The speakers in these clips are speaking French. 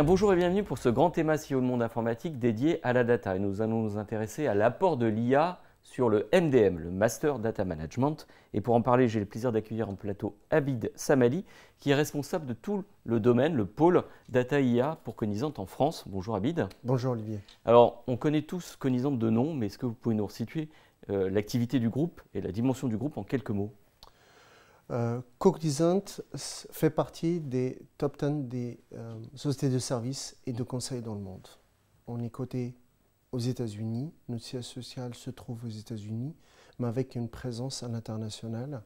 bien, bonjour et bienvenue pour ce grand théma CEO de monde informatique dédié à la data. Et nous allons nous intéresser à l'apport de l'IA sur le MDM, le Master Data Management. Et pour en parler, j'ai le plaisir d'accueillir en plateau Abid Samali, qui est responsable de tout le domaine, le pôle Data IA pour Cognizant en France. Bonjour Abid. Bonjour Olivier. Alors, on connaît tous Cognizant de nom, mais est-ce que vous pouvez nous resituer l'activité du groupe et la dimension du groupe en quelques mots? Cognizant fait partie des top 10 des sociétés de services et de conseil dans le monde. On est coté aux États-Unis, notre siège social se trouve aux États-Unis, mais avec une présence à l'international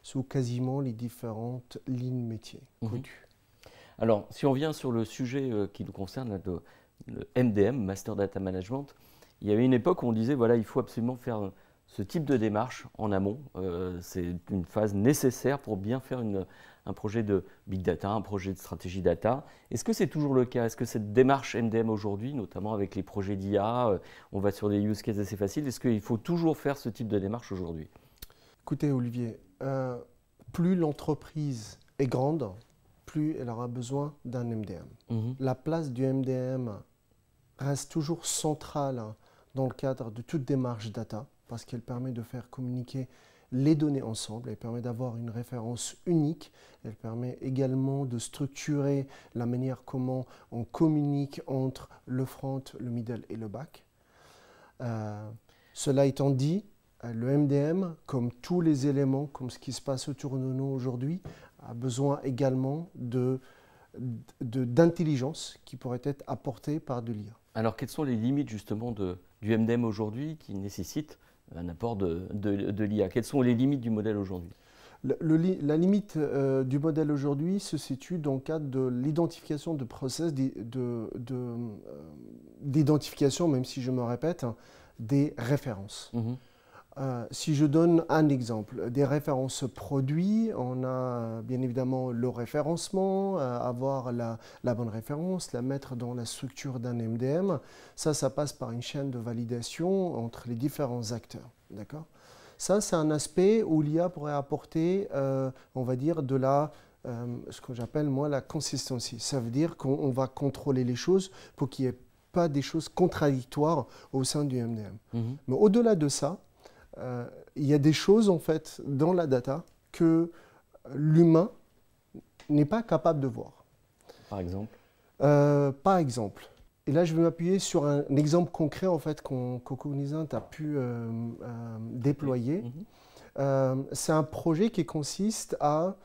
sous quasiment les différentes lignes métiers connues. Alors, si on vient sur le sujet qui nous concerne, le MDM, Master Data Management, il y avait une époque où on disait voilà, il faut absolument faire ce type de démarche en amont. C'est une phase nécessaire pour bien faire un projet de big data, un projet de stratégie data. Est-ce que c'est toujours le cas? Est-ce que cette démarche MDM aujourd'hui, notamment avec les projets d'IA, on va sur des use cases assez faciles, est-ce qu'il faut toujours faire ce type de démarche aujourd'hui? Écoutez Olivier, plus l'entreprise est grande, plus elle aura besoin d'un MDM. La place du MDM reste toujours centrale dans le cadre de toute démarche data, parce qu'elle permet de faire communiquer les données ensemble, elle permet d'avoir une référence unique, elle permet également de structurer la manière comment on communique entre le front, le middle et le back. Cela étant dit, le MDM, comme tous les éléments, comme ce qui se passe autour de nous aujourd'hui, a besoin également d'intelligence qui pourrait être apportée par de l'IA. Alors, quelles sont les limites justement du MDM aujourd'hui qui nécessitent un apport de l'IA? Quelles sont les limites du modèle aujourd'hui? La limite du modèle aujourd'hui se situe dans le cadre de l'identification de process, d'identification, même si je me répète, des références. Si je donne un exemple, des références produits, on a bien évidemment le référencement, avoir la bonne référence, la mettre dans la structure d'un MDM. Ça passe par une chaîne de validation entre les différents acteurs. D'accord ? Ça, c'est un aspect où l'IA pourrait apporter, on va dire, ce que j'appelle moi la consistency. Ça veut dire qu'on va contrôler les choses pour qu'il n'y ait pas des choses contradictoires au sein du MDM. Mais au-delà de ça, il y a des choses en fait dans la data que l'humain n'est pas capable de voir. Par exemple Par exemple, et là je vais m'appuyer sur un exemple concret en fait qu'on Cognizant a pu déployer. C'est un projet qui consiste à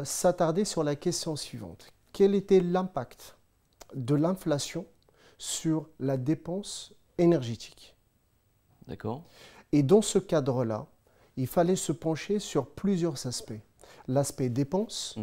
s'attarder sur la question suivante. Quel était l'impact de l'inflation sur la dépense énergétique? D'accord. Et dans ce cadre-là, il fallait se pencher sur plusieurs aspects. L'aspect dépenses,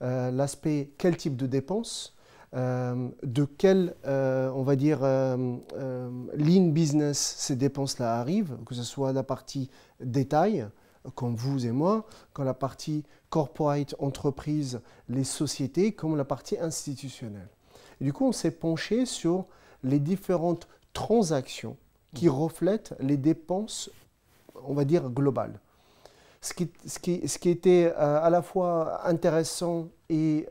l'aspect quel type de dépenses, de quelle, on va dire, ligne business ces dépenses-là arrivent, que ce soit la partie détail, comme vous et moi, comme la partie corporate, entreprise, les sociétés, comme la partie institutionnelle. Et du coup, on s'est penché sur les différentes transactions qui reflètent les dépenses, on va dire, globales. Ce qui était à la fois intéressant et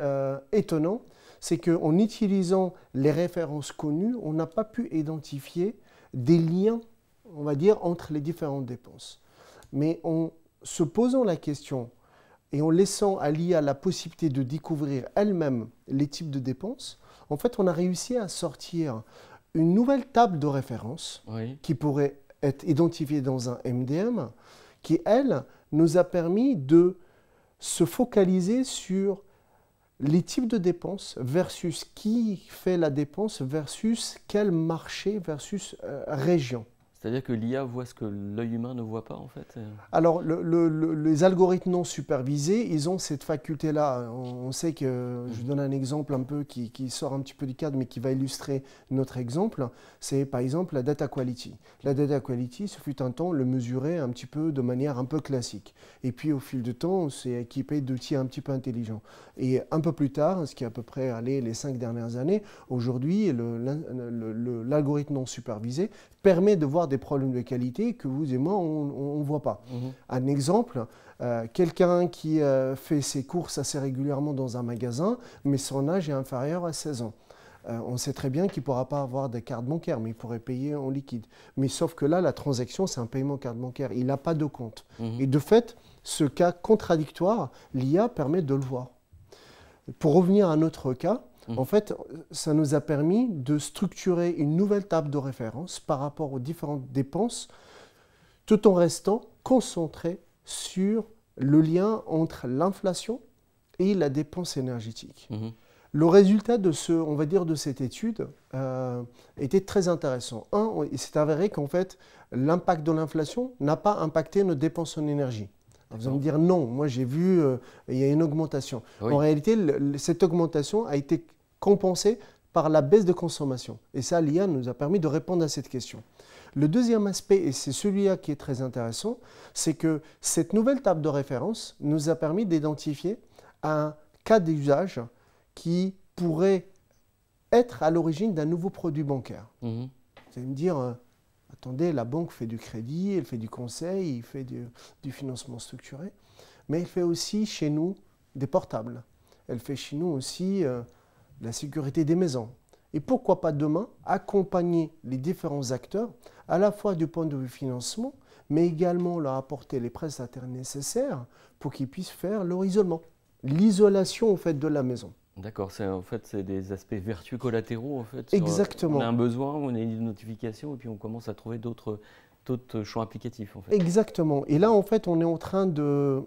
étonnant, c'est qu'en utilisant les références connues, on n'a pas pu identifier des liens, on va dire, entre les différentes dépenses. Mais en se posant la question et en laissant à l'IA la possibilité de découvrir elle-même les types de dépenses, en fait, on a réussi à sortir une nouvelle table de référence qui pourrait être identifiée dans un MDM, qui, elle, nous a permis de se focaliser sur les types de dépenses versus qui fait la dépense versus quel marché versus région. C'est-à-dire que l'IA voit ce que l'œil humain ne voit pas en fait? Alors, les algorithmes non supervisés, ils ont cette faculté-là. On sait que, je donne un exemple un peu qui sort un petit peu du cadre, mais qui va illustrer notre exemple. C'est par exemple la data quality. La data quality, ce fut un temps le mesurer un petit peu de manière un peu classique. Et puis au fil du temps, on s'est équipé d'outils un petit peu intelligents. Et un peu plus tard, ce qui est à peu près les 5 dernières années, aujourd'hui, l'algorithme non supervisé permet de voir des problèmes de qualité que vous et moi, on ne voit pas. Un exemple, quelqu'un qui fait ses courses assez régulièrement dans un magasin, mais son âge est inférieur à 16 ans. on sait très bien qu'il ne pourra pas avoir des cartes bancaires, mais il pourrait payer en liquide. Mais sauf que là, la transaction, c'est un paiement carte bancaire. Il n'a pas de compte. Et de fait, ce cas contradictoire, l'IA permet de le voir. Pour revenir à notre cas, en fait, ça nous a permis de structurer une nouvelle table de référence par rapport aux différentes dépenses, tout en restant concentré sur le lien entre l'inflation et la dépense énergétique. Le résultat de on va dire, de cette étude était très intéressant. Il s'est avéré qu'en fait, l'impact de l'inflation n'a pas impacté nos dépenses en énergie. Vous allez me dire non, moi j'ai vu, il y a une augmentation. Oui. En réalité, cette augmentation a été compensée par la baisse de consommation. Et ça, l'IA nous a permis de répondre à cette question. Le deuxième aspect, et c'est celui-là qui est très intéressant, c'est que cette nouvelle table de référence nous a permis d'identifier un cas d'usage qui pourrait être à l'origine d'un nouveau produit bancaire. Vous allez me dire, attendez, la banque fait du crédit, elle fait du conseil, elle fait du financement structuré, mais elle fait aussi chez nous des portables. Elle fait chez nous aussi la sécurité des maisons. Et pourquoi pas demain accompagner les différents acteurs, à la fois du point de vue financement, mais également leur apporter les prestataires nécessaires pour qu'ils puissent faire leur isolement. L'isolation en fait, de la maison. D'accord, en fait, c'est des aspects vertueux collatéraux. En fait, exactement. On a un besoin, on a une notification et puis on commence à trouver d'autres champs applicatifs. En fait. Exactement. Et là, en fait, on est en train de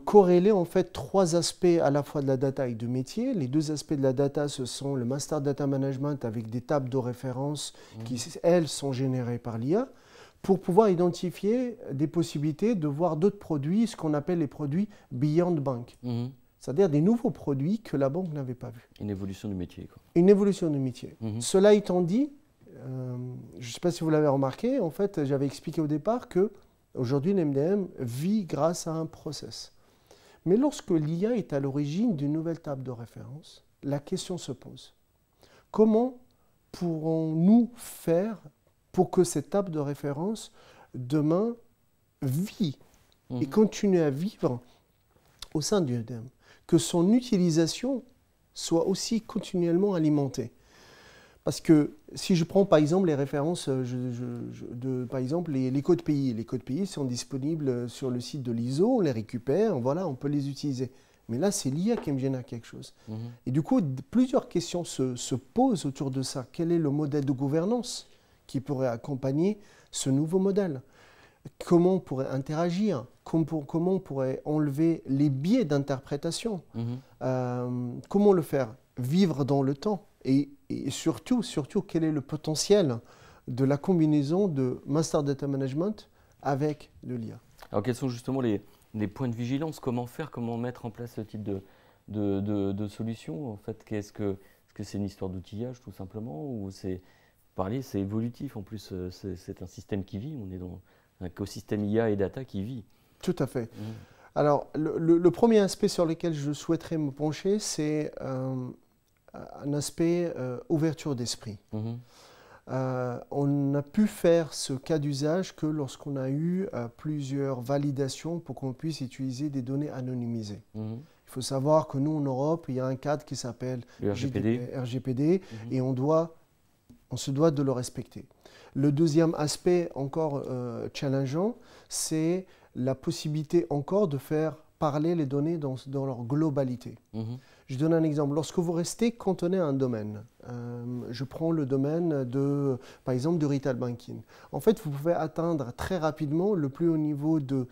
corréler en fait, trois aspects à la fois de la data et du métier. Les deux aspects de la data, ce sont le Master Data Management avec des tables de référence qui, elles, sont générées par l'IA pour pouvoir identifier des possibilités de voir d'autres produits, ce qu'on appelle les produits Beyond Bank. C'est-à-dire des nouveaux produits que la banque n'avait pas vus. Une évolution du métier. Quoi. Une évolution du métier. Cela étant dit, je ne sais pas si vous l'avez remarqué, en fait, j'avais expliqué au départ qu'aujourd'hui, l'MDM vit grâce à un process. Mais lorsque l'IA est à l'origine d'une nouvelle table de référence, la question se pose. Comment pourrons-nous faire pour que cette table de référence, demain, vit et continue à vivre au sein du MDM, que son utilisation soit aussi continuellement alimentée. Parce que si je prends par exemple les références par exemple les codes pays, les codes pays sont disponibles sur le site de l'ISO, on les récupère, voilà, on peut les utiliser. Mais là, c'est l'IA qui me génère quelque chose. Et du coup, plusieurs questions se posent autour de ça. Quel est le modèle de gouvernance qui pourrait accompagner ce nouveau modèle? Comment on pourrait interagir? Comment on pourrait enlever les biais d'interprétation? Comment le faire vivre dans le temps? Et surtout, quel est le potentiel de la combinaison de Master Data Management avec de l'IA? Alors, quels sont justement les points de vigilance? Comment faire, comment mettre en place ce type de solution? En fait, est-ce que c'est une histoire d'outillage tout simplement? Ou c'est évolutif en plus, c'est un système qui vit, on est dans un écosystème IA et data qui vit. Tout à fait. Alors, le premier aspect sur lequel je souhaiterais me pencher, c'est un aspect ouverture d'esprit. On a pu faire ce cas d'usage que lorsqu'on a eu plusieurs validations pour qu'on puisse utiliser des données anonymisées. Il faut savoir que nous, en Europe, il y a un cadre qui s'appelle RGPD et on se doit de le respecter. Le deuxième aspect encore challengeant, c'est la possibilité encore de faire parler les données dans leur globalité. Je donne un exemple. Lorsque vous restez cantonné à un domaine, je prends le domaine par exemple, du retail banking. En fait, vous pouvez atteindre très rapidement le plus haut niveau de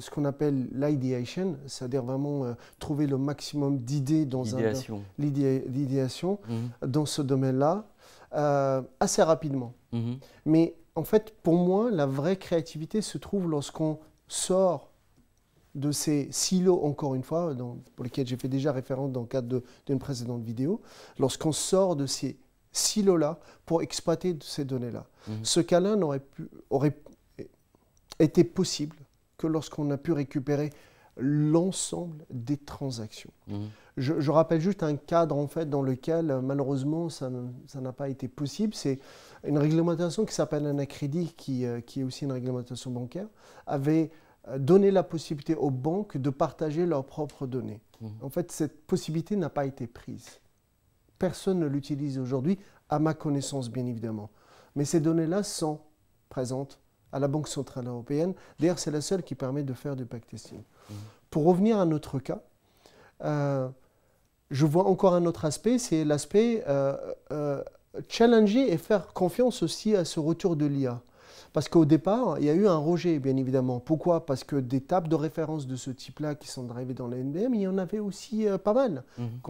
ce qu'on appelle l'ideation, c'est-à-dire vraiment trouver le maximum d'idées dans l'idéation dans ce domaine-là, assez rapidement. Mais en fait, pour moi, la vraie créativité se trouve lorsqu'on sort de ces silos, encore une fois, pour lesquels j'ai fait déjà référence dans le cadre d'une précédente vidéo, lorsqu'on sort de ces silos-là pour exploiter ces données-là. Ce cas-là aurait été possible que lorsqu'on a pu récupérer l'ensemble des transactions. Je rappelle juste un cadre en fait, dans lequel malheureusement ça n'a pas été possible. C'est une réglementation qui s'appelle Anacredit, qui est aussi une réglementation bancaire, avait donné la possibilité aux banques de partager leurs propres données. En fait, cette possibilité n'a pas été prise personne ne l'utilise aujourd'hui, à ma connaissance bien évidemment. Mais ces données-là sont présentes à la Banque Centrale Européenne. D'ailleurs, c'est la seule qui permet de faire du backtesting. Pour revenir à notre cas, je vois encore un autre aspect, c'est l'aspect challenger et faire confiance aussi à ce retour de l'IA. Parce qu'au départ, il y a eu un rejet, bien évidemment. Pourquoi? Parce que des tables de référence de ce type-là qui sont arrivées dans les NDM, il y en avait aussi pas mal,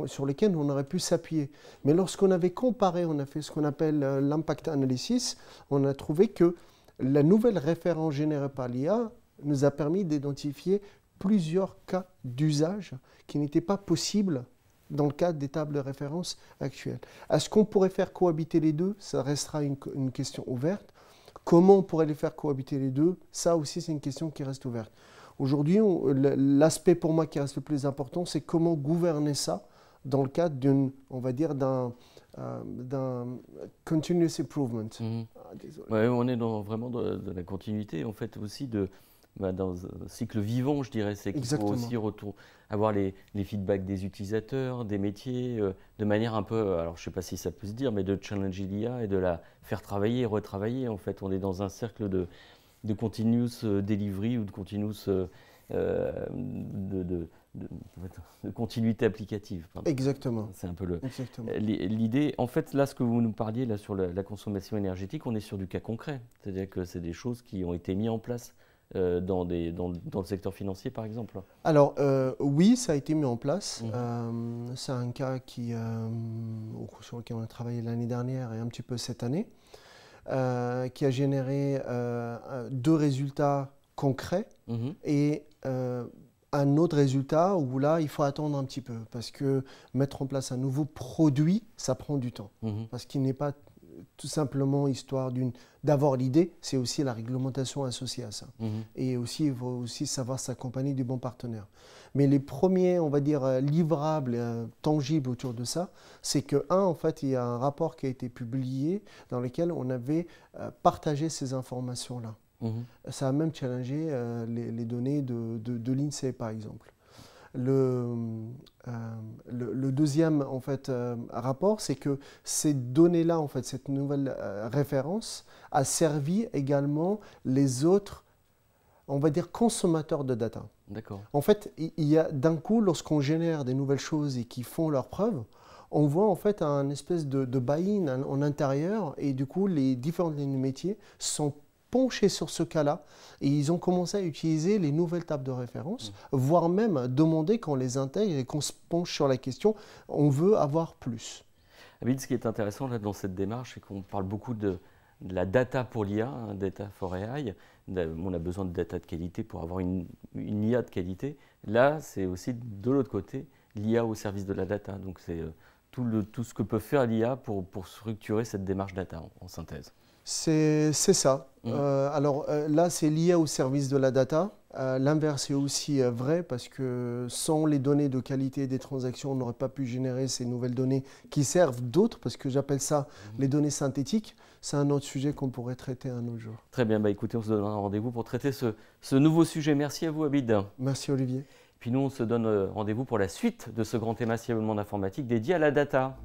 sur lesquels on aurait pu s'appuyer. Mais lorsqu'on avait comparé, on a fait ce qu'on appelle l'impact analysis, on a trouvé que la nouvelle référence générée par l'IA nous a permis d'identifier plusieurs cas d'usage qui n'étaient pas possibles dans le cadre des tables de référence actuelles. Est-ce qu'on pourrait faire cohabiter les deux? Ça restera une question ouverte. Comment on pourrait les faire cohabiter les deux? Ça aussi, c'est une question qui reste ouverte. Aujourd'hui, l'aspect pour moi qui reste le plus important, c'est comment gouverner ça dans le cadre d'une, on va dire, d'un continuous improvement. Ouais, on est vraiment de la continuité, en fait, aussi dans un cycle vivant, je dirais. C'est qu'il faut aussi avoir les feedbacks des utilisateurs, des métiers, de manière un peu, alors je ne sais pas si ça peut se dire, mais de challenger l'IA et de la faire travailler et retravailler. En fait, on est dans un cercle de continuous delivery ou de continuous de continuité applicative. Pardon. Exactement. C'est un peu l'idée. En fait, là, ce que vous nous parliez là, sur la consommation énergétique, on est sur du cas concret. C'est-à-dire que c'est des choses qui ont été mises en place dans le secteur financier, par exemple. Alors, oui, ça a été mis en place. C'est un cas sur lequel on a travaillé l'année dernière et un petit peu cette année, qui a généré 2 résultats concrets et un autre résultat où là, il faut attendre un petit peu parce que mettre en place un nouveau produit, ça prend du temps. Parce qu'il n'est pas tout simplement histoire d'avoir l'idée, c'est aussi la réglementation associée à ça. Et aussi, il faut aussi savoir s'accompagner du bon partenaire. Mais les premiers, on va dire, livrables, tangibles autour de ça, c'est que, en fait, il y a un rapport qui a été publié dans lequel on avait partagé ces informations-là. Ça a même challengé les données de l'INSEE, par exemple. Le deuxième en fait, rapport, c'est que ces données-là, en fait, cette nouvelle référence, a servi également les autres, on va dire, consommateurs de data. D'accord. En fait, il y a d'un coup, lorsqu'on génère des nouvelles choses et qui font leurs preuves, on voit en fait un espèce de buy-in en intérieur et du coup, les différentes lignes de métier sont penchés sur ce cas-là et ils ont commencé à utiliser les nouvelles tables de référence, voire même demander qu'on les intègre et qu'on se penche sur la question, on veut avoir plus. Abid, ce qui est intéressant là, dans cette démarche, c'est qu'on parle beaucoup de la data pour l'IA, data for AI. On a besoin de data de qualité pour avoir une IA de qualité. Là, c'est aussi de l'autre côté, l'IA au service de la data. Donc c'est tout ce que peut faire l'IA pour structurer cette démarche data en synthèse. C'est ça. Alors là, c'est l'IA au service de la data. L'inverse est aussi vrai parce que sans les données de qualité des transactions, on n'aurait pas pu générer ces nouvelles données qui servent d'autres, parce que j'appelle ça les données synthétiques. C'est un autre sujet qu'on pourrait traiter un autre jour. Très bien, écoutez, on se donne un rendez-vous pour traiter ce nouveau sujet. Merci à vous, Abid. Merci, Olivier. Puis nous, on se donne rendez-vous pour la suite de ce grand thématique d'informatique dédié à la data.